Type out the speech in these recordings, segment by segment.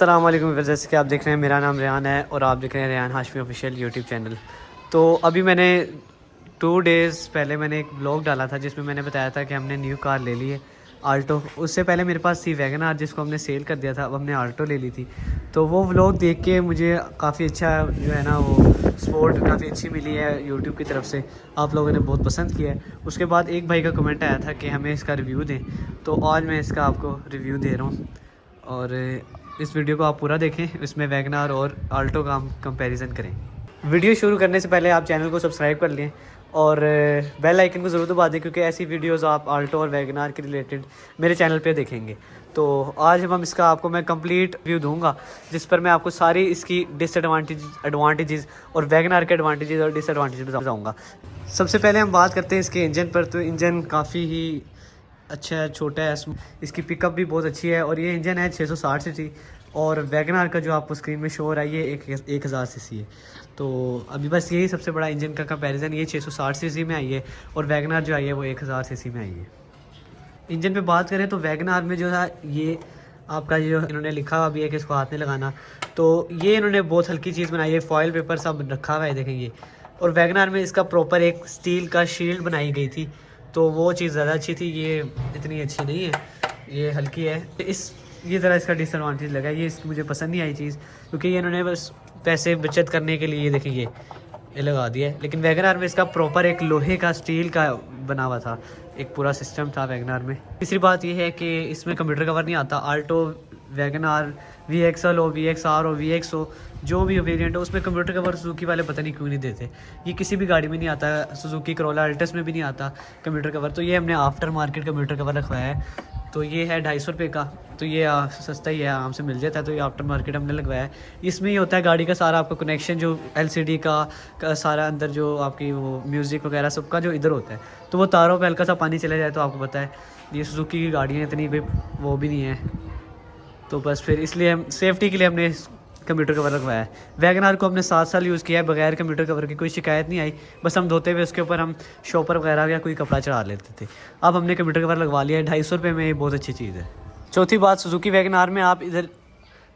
अस्सलाम वालेकुम। जैसे कि आप देख रहे हैं, मेरा नाम रेहान है और आप देख रहे हैं Rehan Hashmi official YouTube channel. तो अभी मैंने 2 डेज़ पहले मैंने एक ब्लॉग डाला था जिसमें मैंने बताया था कि हमने न्यू कार ले ली है आल्टो। उससे पहले मेरे पास थी वैगन आर जिसको हमने सेल कर दिया था, अब हमने आल्टो ले ली थी। तो वो व्लॉग देख के मुझे काफ़ी अच्छा जो है ना वो सपोर्ट काफ़ी अच्छी मिली है यूट्यूब की तरफ से, आप लोगों ने बहुत पसंद किया है। उसके बाद एक भाई का कमेंट आया था कि हमें इसका रिव्यू दें, तो आज मैं इसका आपको रिव्यू दे रहा हूँ। और इस वीडियो को आप पूरा देखें, इसमें वैगन आर और आल्टो का हम कंपैरिजन करें। वीडियो शुरू करने से पहले आप चैनल को सब्सक्राइब कर लें और बेल आइकन को ज़रूर दबा दें, क्योंकि ऐसी वीडियोस आप आल्टो और वैगन आर के रिलेटेड मेरे चैनल पे देखेंगे। तो आज हम इसका आपको मैं कंप्लीट रिव्यू दूंगा, जिस पर मैं आपको सारी इसकी एडवांटेजेस और वैगन आर के एडवांटेजेस और डिसएडवांटेजेस बताऊँगा। सबसे पहले हम बात करते हैं इसके इंजन पर। तो इंजन काफ़ी ही अच्छा है, छोटा है, इसकी पिकअप भी बहुत अच्छी है और ये इंजन है 660 सीसी। और वैगन आर का जो आपको स्क्रीन में शो हो रहा है ये 1000 सीसी है। तो अभी बस यही सबसे बड़ा इंजन का कंपैरिजन, ये 660 सीसी में आई है और वैगन आर जो आई है वो 1000 सीसी में आई है। इंजन पे बात करें तो वैगन आर में जो है ये आपका जो इन्होंने लिखा हुआ भी है कि इसको हाथ में लगाना, तो ये इन्होंने बहुत हल्की चीज़ बनाई है, फॉयल पेपर सब रखा हुआ है देखेंगे। और वैगन आर में इसका प्रॉपर एक स्टील का शील्ड बनाई गई थी, तो वो चीज़ ज़्यादा अच्छी थी, ये इतनी अच्छी नहीं है, ये हल्की है। ये ज़रा इसका डिसएडवांटेज लगा, ये मुझे पसंद नहीं आई चीज़, क्योंकि ये इन्होंने बस पैसे बचत करने के लिए ये देखेंगे ये लगा दिया है। लेकिन वैगन आर में इसका प्रॉपर एक लोहे का स्टील का बना हुआ था, एक पूरा सिस्टम था वैगन आर में। तीसरी बात ये है कि इसमें कंप्यूटर कवर नहीं आता। आल्टो, वैगन आर, VXL हो, VXR हो, VX हो, जो भी वेरिएंट हो उसमें कंप्यूटर कवर सुजुकी वाले पता नहीं क्यों नहीं देते। ये किसी भी गाड़ी में नहीं आता, सुजुकी करोला अल्टस में भी नहीं आता कंप्यूटर कवर। तो ये हमने आफ्टर मार्केट कंप्यूटर कवर रखवाया है, तो ये है 250 रुपये का। तो ये सस्ता ही है, आराम से मिल जाता है। तो ये आफ्टर मार्केट हमने लगवाया है। इसमें ही होता है गाड़ी का सारा आपका कनेक्शन, जो LCD का सारा अंदर जो आपकी वो म्यूज़िक वगैरह सबका जो इधर होता है, तो वो तारों पर हल्का सा पानी चला जाए तो आपको पता है ये सुजुकी की गाड़ियाँ इतनी कोई वो भी नहीं है, तो बस फिर इसलिए हम सेफ्टी के लिए हमने कंप्यूटर कवर लगवाया है। वैगन आर को हमने 7 साल यूज़ किया है बगैर कंप्यूटर कवर की, कोई शिकायत नहीं आई। बस हम धोते हुए उसके ऊपर हम शॉपर वगैरह या कोई कपड़ा चढ़ा लेते थे। अब हमने कंप्यूटर कवर लगवा लिया है 250 रुपये में, ये बहुत अच्छी चीज़ है। चौथी बात, सुजुकी वैगन आर में आप इधर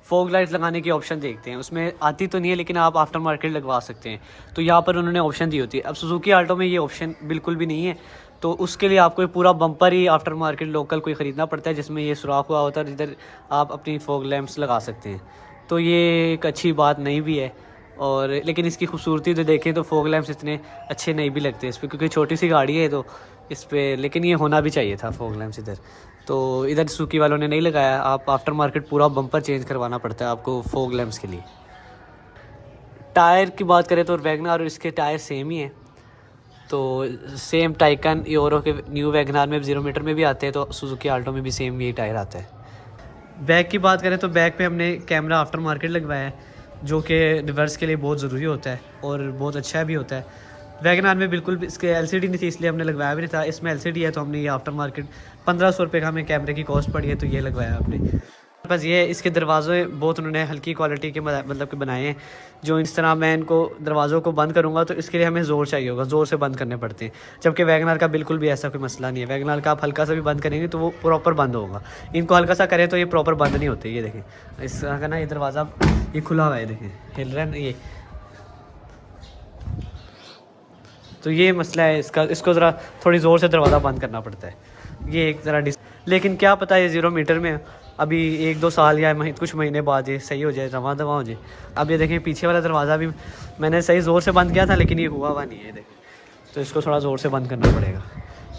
फॉग लाइट लगाने की ऑप्शन देखते हैं, उसमें आती तो नहीं है लेकिन आप आफ्टर मार्केट लगवा सकते हैं, तो यहाँ पर उन्होंने ऑप्शन दी होती है। अब सुजुकी आल्टो में ये ऑप्शन बिल्कुल भी नहीं है, तो उसके लिए आपको पूरा बम्पर ही आफ्टर मार्केट लोकल कोई ख़रीदना पड़ता है, जिसमें ये सुराख हुआ होता है जिधर आप अपनी फॉग लैंप्स लगा सकते हैं। तो ये एक अच्छी बात नहीं भी है। और लेकिन इसकी खूबसूरती तो देखें तो फॉग लैंप्स इतने अच्छे नहीं भी लगते इस पर, क्योंकि छोटी सी गाड़ी है तो इस पर, लेकिन ये होना भी चाहिए था फॉग लैंप्स इधर। तो इधर सुजुकी वालों ने नहीं लगाया, आप आफ्टर मार्केट पूरा बम्पर चेंज करवाना पड़ता है आपको फॉग लैंप्स के लिए। टायर की बात करें तो वैगन आर और इसके टायर सेम ही हैं, तो सेम टाइकन यूरो के न्यू वैगन आर में 0 मीटर में भी आते हैं, तो सुजुकी आल्टो में भी सेम यही टायर आता है। बैक की बात करें तो बैक पे हमने कैमरा आफ्टर मार्केट लगवाया है, जो कि रिवर्स के लिए बहुत ज़रूरी होता है और बहुत अच्छा भी होता है। वैगन आर में बिल्कुल भी इसके LCD नहीं थी, इसलिए हमने लगवाया भी नहीं था। इसमें LCD है तो हमने ये आफ्टर मार्केट 1500 रुपये का हमें कैमरे की कॉस्ट पड़ी है, तो ये लगवाया हमने। बस ये इसके दरवाजे बहुत उन्होंने हल्की क्वालिटी के मतलब के बनाए हैं, जो इस तरह मैं इनको दरवाज़ों को बंद करूँगा तो इसके लिए हमें ज़ोर चाहिए होगा, ज़ोर से बंद करने पड़ते हैं। जबकि वैगन आर का बिल्कुल भी ऐसा कोई मसला नहीं है, वैगन आर का आप हल्का सा भी बंद करेंगे तो वो प्रॉपर बंद होगा, इनको हल्का सा करें तो ये प्रॉपर बंद नहीं होते। ये देखें इसका का ना, ये दरवाज़ा ये खुला हुआ है, देखें हिल रहा है ना ये, तो ये मसला है इसका, इसको ज़रा थोड़ी ज़ोर से दरवाज़ा बंद करना पड़ता है, ये एक ज़रा लेकिन क्या पता ये 0 मीटर में अभी 1-2 साल या कुछ महीने बाद ये सही हो जाए, रवा दवा हो जाए। अब ये देखें पीछे वाला दरवाज़ा भी मैंने सही ज़ोर से बंद किया था, लेकिन ये हुआ नहीं है, देखें, तो इसको थोड़ा ज़ोर से बंद करना पड़ेगा।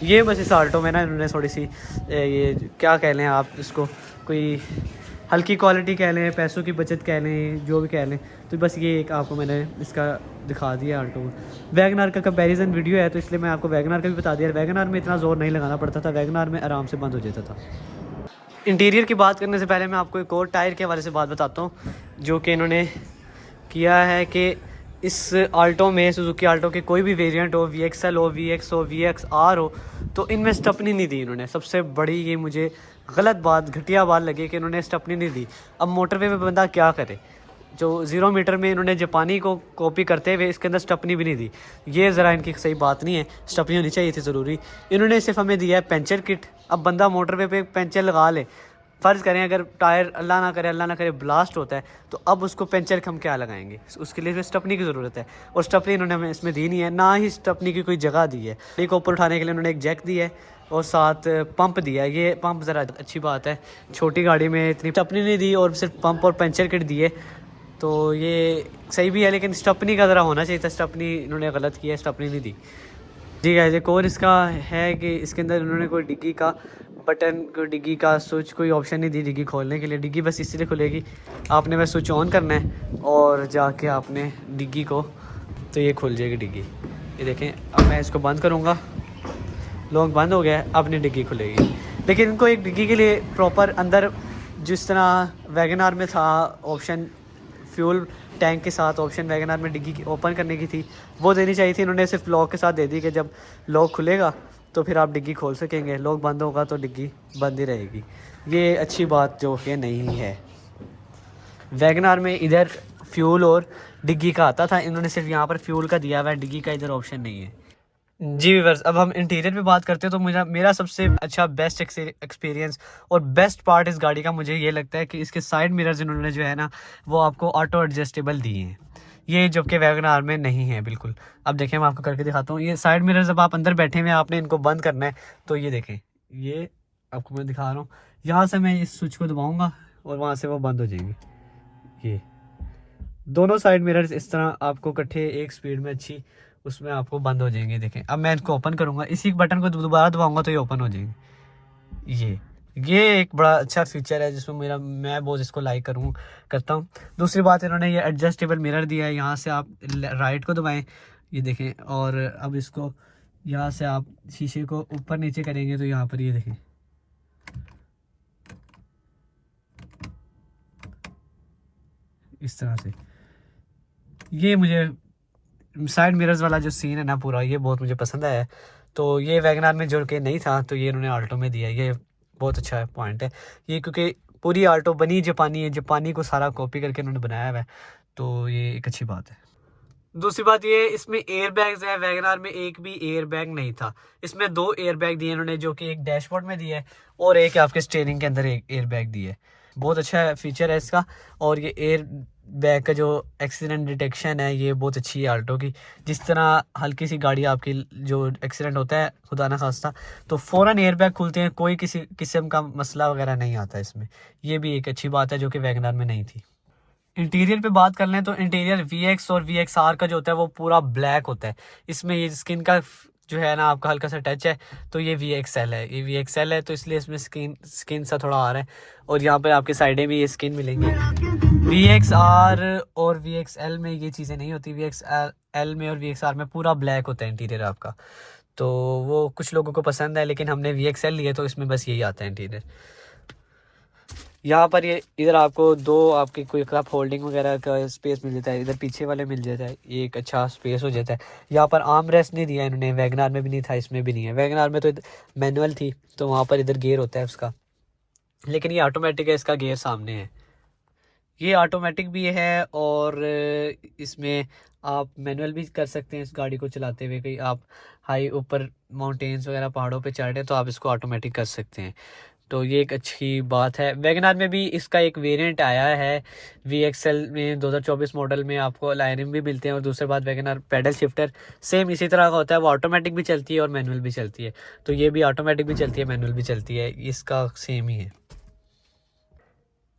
ये बस इस आल्टो में ना इन्होंने थोड़ी सी ये क्या कह लें आप इसको, कोई हल्की क्वालिटी कह लें, पैसों की बचत कह लें, जो भी कह लें, तो बस ये एक आपको मैंने इसका दिखा दिया आल्टो में। वैगन आर का कंपैरिजन वीडियो है तो इसलिए मैं आपको वैगन आर का भी बता दिया। वैगन आर में इतना ज़ोर नहीं लगाना पड़ता था, वैगन आर में आराम से बंद हो जाता था। इंटीरियर की बात करने से पहले मैं आपको एक और टायर के हवाले से बात बताता हूँ, जो कि इन्होंने किया है कि इस आल्टो में, सुजुकी आल्टो के कोई भी वेरिएंट हो, VXL हो, VX हो, VXR हो, तो इनमें स्टपनी नहीं दी इन्होंने। सबसे बड़ी ये मुझे गलत बात, घटिया बात लगी कि इन्होंने स्टपनी नहीं दी। अब मोटरवे में बंदा क्या करे, जो 0 मीटर में इन्होंने जापानी को कॉपी करते हुए इसके अंदर स्टपनी भी नहीं दी, ये ज़रा इनकी सही बात नहीं है। स्टपनी होनी चाहिए थी ज़रूरी। इन्होंने सिर्फ हमें दिया है पंचर किट। अब बंदा मोटरवे पे पंचर लगा ले फ़र्ज़ करें अगर टायर अल्लाह ना करे ब्लास्ट होता है, तो अब उसको पंचर हम क्या लगाएंगे? उसके लिए स्टपनी की ज़रूरत है, और स्टपनी इन्होंने हमें इसमें दी नहीं है, ना ही स्टपनी की कोई जगह दी है। गाड़ी को ऊपर उठाने के लिए उन्होंने एक जैक दी है और साथ पंप दिया है। ये पंप ज़रा अच्छी बात है, छोटी गाड़ी में इतनी स्टपनी नहीं दी और सिर्फ पंप और पंचर किट दी है, तो ये सही भी है। लेकिन स्टपनी का ज़रा होना चाहिए था, स्टपनी इन्होंने गलत किया है, स्टपनी नहीं दी। जी गाइस, एक और इसका है कि इसके अंदर इन्होंने कोई डिग्गी का बटन, कोई डिग्गी का स्विच, कोई ऑप्शन नहीं दी डिग्गी खोलने के लिए। डिग्गी बस इसलिए खुलेगी, आपने बस स्विच ऑन करना है और जाके आपने डिग्गी को, तो ये खुल जाएगी डिग्गी। ये देखें, अब मैं इसको बंद करूँगा, लॉक बंद हो गया है, अपनी डिग्गी खुलेगी। लेकिन इनको एक डिग्गी के लिए प्रॉपर अंदर, जिस तरह वैगन आर में था ऑप्शन फ्यूल टैंक के साथ ऑप्शन वैगन आर में डिग्गी ओपन करने की थी, वो देनी चाहिए थी। इन्होंने सिर्फ लॉक के साथ दे दी कि जब लॉक खुलेगा तो फिर आप डिग्गी खोल सकेंगे, लॉक बंद होगा तो डिग्गी बंद ही रहेगी। ये अच्छी बात जो कि नहीं है। वैगन आर में इधर फ्यूल और डिग्गी का आता था, इन्होंने सिर्फ यहाँ पर फ्यूल का दिया हुआ है, डिग्गी का इधर ऑप्शन नहीं है। जी व्यूअर्स, अब हम इंटीरियर पे बात करते हैं। तो मेरा सबसे अच्छा बेस्ट एक्सपीरियंस और बेस्ट पार्ट इस गाड़ी का मुझे ये लगता है कि इसके साइड मिरर्स इन्होंने जो है ना, वो आपको ऑटो एडजस्टेबल दिए हैं, ये जो कि वैगन आर में नहीं है बिल्कुल। अब देखें, मैं आपको करके दिखाता हूँ। ये साइड मिरर, जब आप अंदर बैठे हुए हैं, आपने इनको बंद करना है, तो ये देखें, ये आपको मैं दिखा रहा हूँ, यहाँ से मैं इस स्विच को दबाऊँगा और वहाँ से वो बंद हो जाएंगी। ये दोनों साइड मिरर्स इस तरह आपको इकट्ठे एक स्पीड में अच्छी उसमें आपको बंद हो जाएंगे। देखें, अब मैं इनको ओपन करूँगा, इसी बटन को दोबारा दबाऊँगा तो ये ओपन हो जाएंगे। ये एक बड़ा अच्छा फीचर है जिसमें मैं बहुत इसको लाइक करता हूँ। दूसरी बात, इन्होंने ये एडजस्टेबल मिरर दिया है, यहाँ से आप राइट को दबाएं, ये देखें, और अब इसको यहाँ से आप शीशे को ऊपर नीचे करेंगे तो यहाँ पर ये देखें, इस तरह से। ये मुझे साइड मिरर्स वाला जो सीन है ना पूरा, ये बहुत मुझे पसंद आया है। तो ये वैगन आर में जो कि नहीं था, तो ये इन्होंने आल्टो में दिया है, ये बहुत अच्छा पॉइंट है ये, क्योंकि पूरी आल्टो बनी जापानी है, जापानी को सारा कॉपी करके इन्होंने बनाया हुआ है, तो ये एक अच्छी बात है। दूसरी बात ये, इसमें एयर बैग्स है, वैगन आर में एक भी एयर बैग नहीं था, इसमें 2 एयर बैग दिए इन्होंने, जो कि एक डैशबोर्ड में दिया है और एक आपके स्टीयरिंग के अंदर एक एयर बैग दिया है। बहुत अच्छा फीचर है इसका। और ये एयर बैग का जो एक्सीडेंट डिटेक्शन है, ये बहुत अच्छी है आल्टो की। जिस तरह हल्की सी गाड़ी आपकी जो एक्सीडेंट होता है खुदा ना खास्ता, तो फ़ौरन एयर बैग खुलते हैं, कोई किसी किस्म का मसला वगैरह नहीं आता इसमें। ये भी एक अच्छी बात है जो कि वैगन आर में नहीं थी। इंटीरियर पे बात कर लें तो इंटीरियर VX और VXR का जो होता है वो पूरा ब्लैक होता है। इसमें ये स्किन का जो है ना आपका हल्का सा टच है, तो ये VXL है, ये VXL है, तो इसलिए इसमें स्किन सा थोड़ा आ रहा है। और यहाँ पे आपके साइडें भी ये स्किन मिलेंगी। VXR और VXL में ये चीज़ें नहीं होती, VXL में और VXR में पूरा ब्लैक होता है इंटीरियर आपका, तो वो कुछ लोगों को पसंद है, लेकिन हमने VXL लिए तो इसमें बस यही आता है इंटीरियर। यहाँ पर ये इधर आपको 2 आपकी कोई कप होल्डिंग वगैरह का स्पेस मिल जाता है, इधर पीछे वाले मिल जाता है, ये एक अच्छा स्पेस हो जाता है। यहाँ पर आर्म रेस्ट नहीं दिया इन्होंने, वैगन आर में भी नहीं था, इसमें भी नहीं है। वैगन आर में तो मैनुअल थी, तो वहाँ पर इधर गियर होता है उसका, लेकिन ये ऑटोमेटिक है, इसका गियर सामने है। ये ऑटोमेटिक भी है और इसमें आप मैनुअल भी कर सकते हैं इस गाड़ी को चलाते हुए। कहीं आप हाई ऊपर माउंटेन्स वगैरह पहाड़ों पे चढ़ रहे हैं तो आप इसको ऑटोमेटिक कर सकते हैं, तो ये एक अच्छी बात है। वैगन आर में भी इसका एक वेरिएंट आया है VXL में, 2024 मॉडल में आपको अलायरम भी मिलते हैं। और दूसरी बात, Wagon R paddle shifter same इसी तरह का होता है, वो ऑटोमेटिक भी चलती है और मैनुअल भी चलती है, तो ये भी ऑटोमेटिक भी चलती है, मैनुअल भी चलती है, इसका सेम ही है।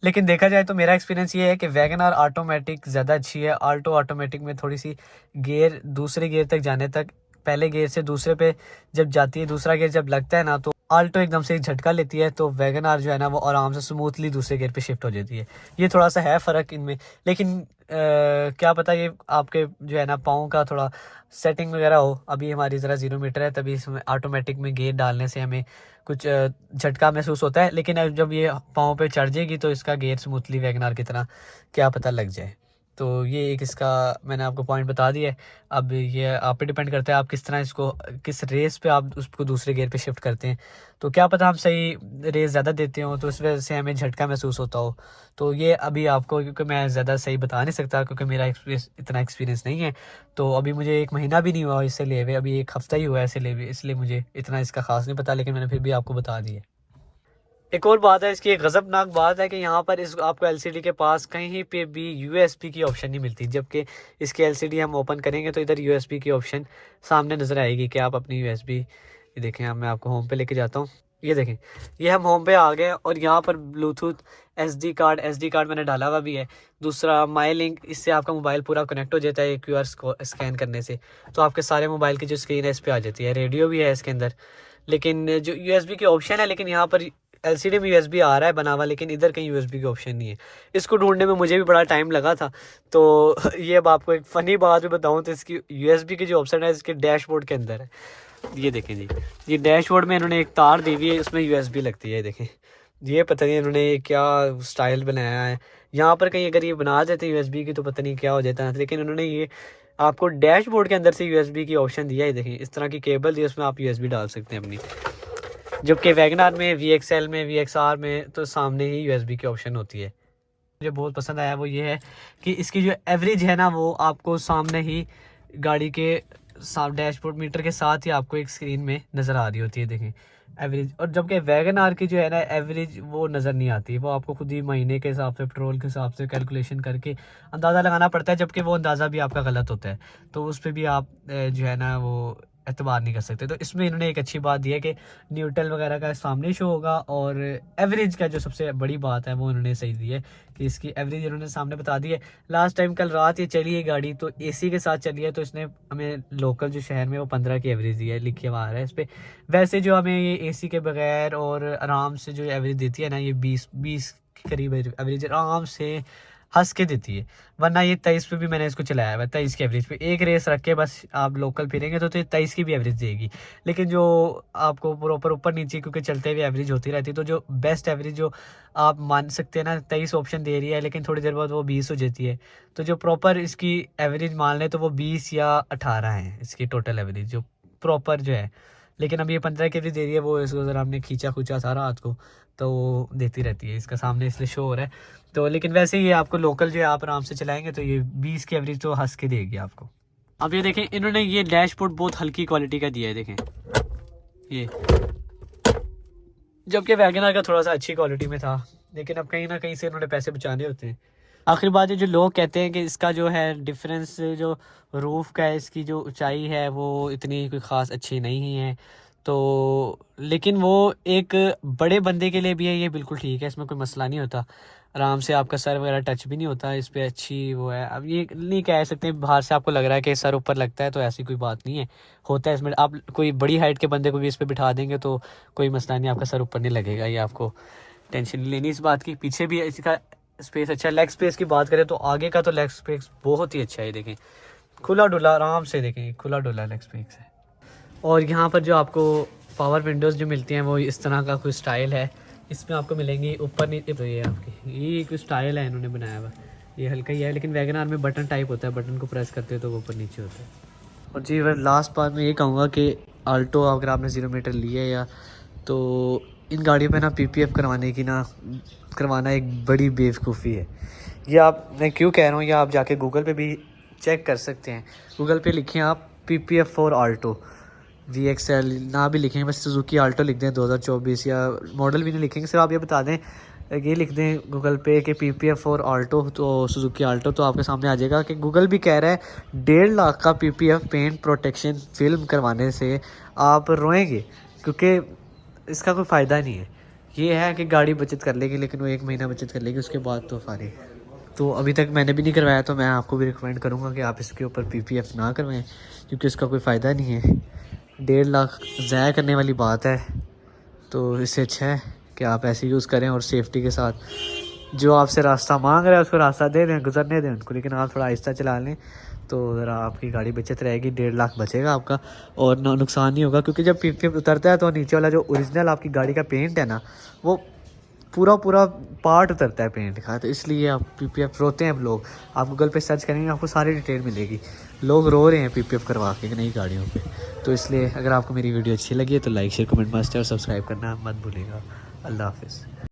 लेकिन देखा जाए तो मेरा एक्सपीरियंस ये है कि वैगन आर ऑटोमेटिक ज़्यादा अच्छी है। आल्टो ऑटोमेटिक में थोड़ी सी गियर, दूसरे गियर तक जाने तक, पहले गियर से दूसरे पे जब जाती है, दूसरा गियर जब लगता है ना, तो आल्टो एकदम से झटका लेती है, तो वैगन आर जो है ना वो आराम से स्मूथली दूसरे गियर पे शिफ्ट हो जाती है। ये थोड़ा सा है फ़र्क इनमें, लेकिन क्या पता ये आपके जो है ना पाँव का थोड़ा सेटिंग वगैरह हो। अभी हमारी ज़रा 0 मीटर है, तभी इसमें ऑटोमेटिक में गियर डालने से हमें कुछ झटका महसूस होता है, लेकिन अब जब ये पाँव पे चढ़ जाएगी तो इसका गियर स्मूथली वैगन आर की तरह क्या पता लग जाए। तो ये एक इसका मैंने आपको पॉइंट बता दिया है। अब ये आप पे डिपेंड करता है आप किस तरह इसको, किस रेस पे आप उसको दूसरे गियर पे शिफ्ट करते हैं, तो क्या पता हम सही रेस ज़्यादा देते हो तो इस वजह से हमें झटका महसूस होता हो। तो ये अभी आपको, क्योंकि मैं ज़्यादा सही बता नहीं सकता क्योंकि मेरा इतना एक्सपीरियंस नहीं है, तो अभी मुझे 1 महीना भी नहीं हुआ इससे लिए हुए, अभी 1 हफ़्ता ही हुआ है इससे लिए हुए, इसलिए मुझे इतना इसका ख़ास नहीं पता, लेकिन मैंने फिर भी आपको बता दिया। एक और बात है इसकी, एक गज़बनाक बात है कि यहाँ पर इस आपको एलसीडी के पास कहीं पे भी यूएसबी की ऑप्शन नहीं मिलती, जबकि इसकी एलसीडी हम ओपन करेंगे तो इधर यूएसबी की ऑप्शन सामने नज़र आएगी कि आप अपनी यूएसबी, ये देखें, अब मैं आपको होम पे लेके जाता हूँ। ये देखें, ये हम होम पे आ गए और यहाँ पर ब्लूटूथ एसडी कार्ड मैंने डाला हुआ भी है। दूसरा माई लिंक, इससे आपका मोबाइल पूरा कनेक्ट हो जाता है क्यूआर स्कैन करने से, तो आपके सारे मोबाइल की जो स्क्रीन है इस पर आ जाती है। रेडियो भी है इसके अंदर, लेकिन जो यूएसबी की ऑप्शन है, लेकिन यहाँ पर एलसीडी में यूएसबी आ रहा है बना हुआ, लेकिन इधर कहीं यूएसबी की ऑप्शन नहीं है। इसको ढूंढने में मुझे भी बड़ा टाइम लगा था। तो ये अब आपको एक फ़नी बात भी बताऊं तो इसकी यूएसबी की जो ऑप्शन है इसके डैशबोर्ड के अंदर है। ये देखें जी, ये डैशबोर्ड में इन्होंने एक तार दी हुई है, उसमें यूएसबी लगती है। देखें, ये पता नहीं इन्होंने क्या स्टाइल बनाया है। यहाँ पर कहीं अगर ये बना देते यूएसबी की तो पता नहीं क्या हो जाता है, लेकिन उन्होंने ये आपको डैशबोर्ड के अंदर से यूएसबी की ऑप्शन दिया है। देखें, इस तरह की केबल दी, उसमें आप यूएसबी डाल सकते हैं अपनी। जबकि वैगनार में, वीएक्सएल में, वीएक्सआर में तो सामने ही यूएसबी की ऑप्शन होती है। मुझे बहुत पसंद आया वो ये है कि इसकी जो एवरेज है ना वो आपको सामने ही गाड़ी के डैशबोर्ड मीटर के साथ ही आपको एक स्क्रीन में नज़र आ रही होती है। देखें एवरेज, और जबकि वैगनार की जो है ना एवरेज वो नज़र नहीं आती, वो आपको खुद ही महीने के हिसाब से, पेट्रोल के हिसाब से कैलकुलेशन करके अंदाज़ा लगाना पड़ता है, जबकि वो अंदाज़ा भी आपका गलत होता है, तो उस पर भी आप जो है ना वो एतबार नहीं कर सकते। तो इसमें इन्होंने एक अच्छी बात दी है कि न्यूट्रल वगैरह का सामने शो होगा, और एवरेज का जो सबसे बड़ी बात है वो इन्होंने सही दी है कि इसकी एवरेज इन्होंने सामने बता दी है। लास्ट टाइम कल रात ये चली है गाड़ी तो एसी के साथ चली है, तो इसने हमें लोकल जो शहर में वो 15 की एवरेज दी है, लिखे हुआ आ रहा है इस पर। वैसे जो हमें ये एसी के बगैर और आराम से जो एवरेज देती है ना, ये 20 के करीब एवरेज आराम से हंस के देती है। वरना ये 23 पे भी मैंने इसको चलाया हुआ है, 23 की एवरेज पे एक रेस रख के बस आप लोकल फिरेंगे तो 23 की भी एवरेज देगी। लेकिन जो आपको प्रॉपर ऊपर नीचे क्योंकि चलते हुए एवरेज होती रहती है, तो जो बेस्ट एवरेज जो आप मान सकते हैं ना, 23 ऑप्शन दे रही है, लेकिन थोड़ी देर बाद वो 20 हो जाती है। तो जो प्रॉपर इसकी एवरेज मान लें तो वो 20 या 18 है इसकी टोटल एवरेज जो प्रॉपर जो है। लेकिन अब ये 15 की एवरेज दे रही है, वो इसको ज़रा हमने खींचा सारा रात को, तो वो देती रहती है इसका सामने, इसलिए शो हो रहा है। तो लेकिन वैसे ही आपको लोकल जो है आप आराम से चलाएंगे तो ये 20 की एवरेज तो हंस के देगी आपको। अब ये देखें, इन्होंने ये डैशबोर्ड बहुत हल्की क्वालिटी का दिया है। देखें ये, जबकि वैगनर का थोड़ा सा अच्छी क्वालिटी में था, लेकिन अब कहीं ना कहीं से इन्होंने पैसे बचाने होते हैं। आखिरी बात है, जो लोग कहते हैं कि इसका जो है डिफरेंस, जो रूफ़ का है, इसकी जो ऊंचाई है वो इतनी कोई ख़ास अच्छी नहीं है, तो लेकिन वो एक बड़े बंदे के लिए भी है, ये बिल्कुल ठीक है, इसमें कोई मसला नहीं होता। आराम से आपका सर वगैरह टच भी नहीं होता इस पर, अच्छी वो है। अब ये नहीं कह सकते बाहर से आपको लग रहा है कि सर ऊपर लगता है, तो ऐसी कोई बात नहीं है, होता है इसमें। आप कोई बड़ी हाइट के बंदे को भी इस पर बिठा देंगे तो कोई मसला नहीं, आपका सर ऊपर नहीं लगेगा, ये आपको टेंशन नहीं लेनी इस बात की। पीछे भी इसका स्पेस अच्छा है। लेग स्पेस की बात करें तो आगे का तो लेग स्पेस बहुत ही अच्छा है। देखें खुला डुला आराम से, देखें खुला डुला लेग स्पेस है। और यहाँ पर जो आपको पावर विंडोज़ जो मिलती हैं वो इस तरह का कोई स्टाइल है, इसमें आपको मिलेंगी ऊपर नीचे। तो ये आपकी ये कोई स्टाइल है इन्होंने बनाया हुआ, ये हल्का ही है, लेकिन वैगनआर में बटन टाइप होता है, बटन को प्रेस करते हो तो वो ऊपर नीचे होता है। और जी लास्ट बात मैं ये कहूँगा कि आल्टो अगर आपने 0 मीटर लिया या तो इन गाड़ियों पे ना पीपीएफ करवाना एक बड़ी बेवकूफ़ी है। ये आप, मैं क्यों कह रहा हूँ, ये आप जाके गूगल पे भी चेक कर सकते हैं। गूगल पे लिखें आप पीपीएफ फॉर आल्टो, वीएक्सएल ना भी लिखेंगे, बस सुजुकी आल्टो लिख दें 2024, या मॉडल भी नहीं लिखेंगे, सिर्फ आप ये बता दें, ये लिख दें गूगल पे कि पीपीएफ फॉर आल्टो, तो सुजुकी आल्टो, तो आपके सामने आ जाएगा कि गूगल भी कह रहा है 1.5 लाख का पीपीएफ पेंट प्रोटेक्शन फिल्म करवाने से आप रोएंगे, क्योंकि इसका कोई फ़ायदा नहीं है। ये है कि गाड़ी बचत कर लेगी, लेकिन वो 1 महीना बचत कर लेगी, उसके बाद तो फारिग। तो अभी तक मैंने भी नहीं करवाया, तो मैं आपको भी रिकमेंड करूँगा कि आप इसके ऊपर पीपीएफ ना करवाएं, क्योंकि इसका कोई फ़ायदा नहीं है। 1.5 लाख ज़ाया करने वाली बात है, तो इससे अच्छा है कि आप ऐसे यूज़ करें और सेफ्टी के साथ। जो आपसे रास्ता मांग रहा है उसको रास्ता दे दें, गुजरने दें उनको, लेकिन आप थोड़ा आहिस्ता चला लें तो ज़रा आपकी गाड़ी बचत रहेगी। 1.5 लाख बचेगा आपका और नुकसान नहीं होगा, क्योंकि जब पीपीएफ उतरता है तो नीचे वाला जो ओरिजिनल आपकी गाड़ी का पेंट है ना, वो पूरा पार्ट उतरता है पेंट का, तो इसलिए आप पीपीएफ रोते हैं। अब लोग, आप गूगल पे सर्च करेंगे आपको सारी डिटेल मिलेगी, लोग रो रहे हैं पीपीएफ करवा के नई गाड़ियों पे। तो इसलिए अगर आपको मेरी वीडियो अच्छी लगी है तो लाइक शेयर कमेंट मस्ट है, और सब्सक्राइब करना मत भूलिएगा। अल्लाह हाफिज़।